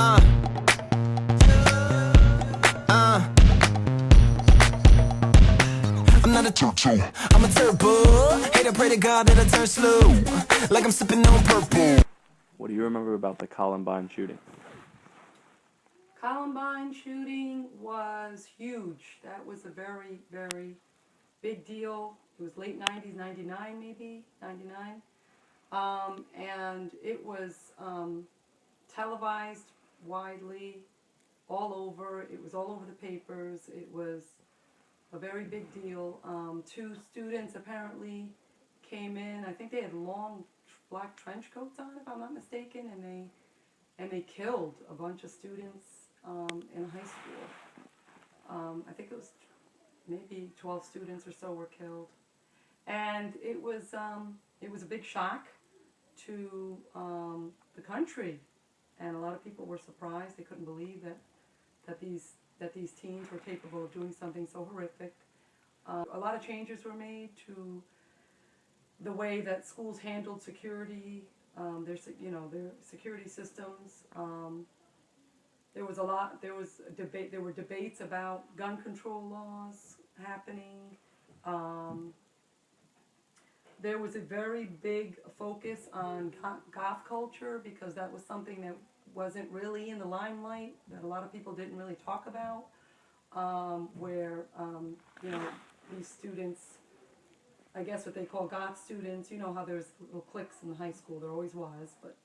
Uh, uh. I'm not a choo-choo, I'm a turbo. Hate to pray to God that I turn slow, like I'm sipping on purple. What do you remember about the Columbine shooting? Columbine shooting was huge. That was a very, very big deal. It was late 90s, 99 maybe, 99. And it was televised widely, all over. It was all over the papers. It was a very big deal. 2 students apparently came in. I think they had long black trench coats on, if I'm not mistaken, and they killed a bunch of students in high school. I think it was maybe 12 students or so were killed, and it was a big shock to the country, and a lot of people were surprised. They couldn't believe that these teens were capable of doing something so horrific. A lot of changes were made to the way that schools handled security, their security systems. There were debates about gun control laws happening. There was a very big focus on goth culture, because that was something that wasn't really in the limelight, that a lot of people didn't really talk about, where these students, I guess what they call goth students, you know how there's little cliques in high school, there always was, but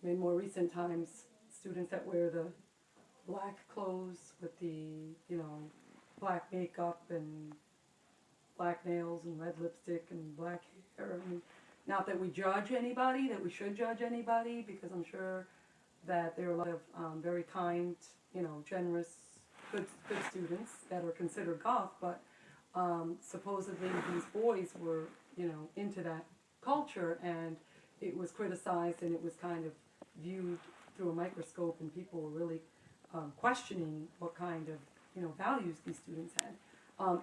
in more recent times, students that wear the black clothes with the, black makeup and black nails and red lipstick and black hair. I mean, not that we judge anybody, that we should judge anybody, because I'm sure that there are a lot of very kind, generous, good students that are considered goth, but supposedly these boys were, into that culture, and it was criticized, and it was kind of viewed through a microscope, and people were really questioning what kind of, values these students had.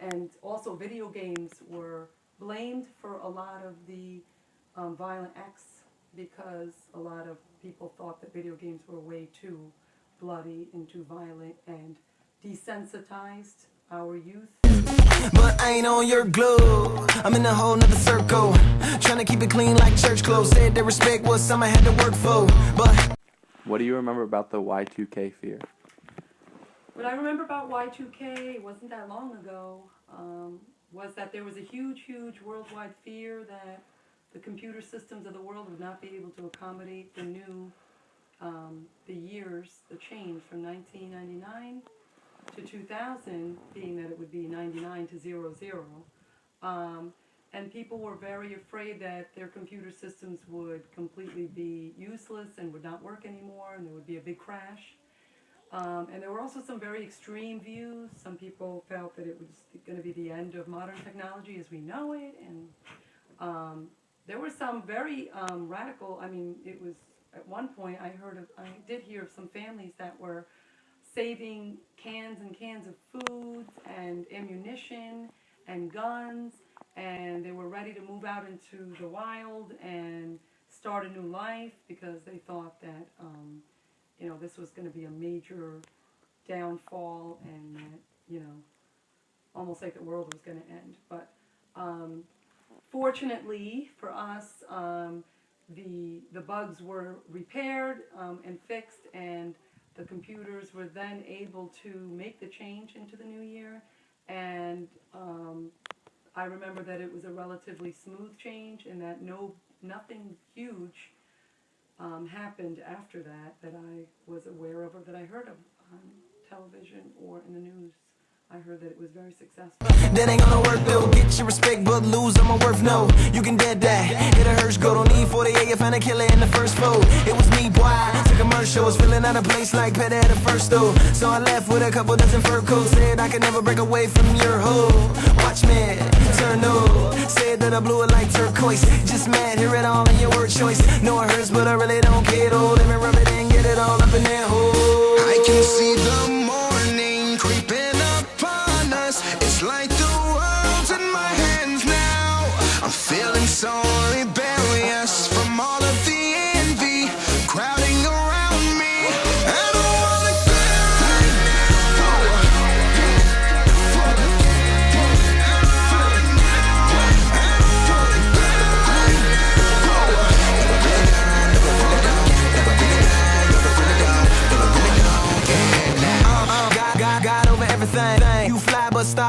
And also video games were blamed for a lot of the violent acts, because a lot of people thought that video games were way too bloody and too violent and desensitized our youth. But I ain't on your glove, I'm in a whole nother circle, trying to keep it clean like church clothes. Said that respect was something I had to work for, but... What do you remember about the Y2K fear? What I remember about Y2K, it wasn't that long ago, was that there was a huge, huge worldwide fear that the computer systems of the world would not be able to accommodate the new, the change from 1999 to 2000, being that it would be 99 to 00. And people were very afraid that their computer systems would completely be useless and would not work anymore, and there would be a big crash. And there were also some very extreme views. Some people felt that it was going to be the end of modern technology as we know it, and there were some very radical. I mean, it was at one point I did hear of some families that were saving cans and cans of food and ammunition and guns, and they were ready to move out into the wild and start a new life, because they thought that this was going to be a major downfall, and that almost like the world was going to end. But fortunately for us, the bugs were repaired and fixed, and the computers were then able to make the change into the new year. And I remember that it was a relatively smooth change, and that nothing huge happened after that I was aware of, or that I heard of on television or in the news. I heard that it was very successful. That ain't gonna work though, get your respect but lose on my worth, no. You can dead that, hit a Hirsch go, don't need 48, you found a killer in the first floor. It was me, boy, to commercial, was feeling out of place like Pet at the first though. So I left with a couple dozen fur coats, said I could never break away from your hoe. Watch me, turn no, said that I blew it like turquoise. Just mad, hear it all in your word choice. No it hurts but I really don't care though, let me rub it and get it all up in that hole. I can see the morning creeping. It's like the world's in my hands now. I'm feeling so rebellious from all of the envy crowding around me. must stop.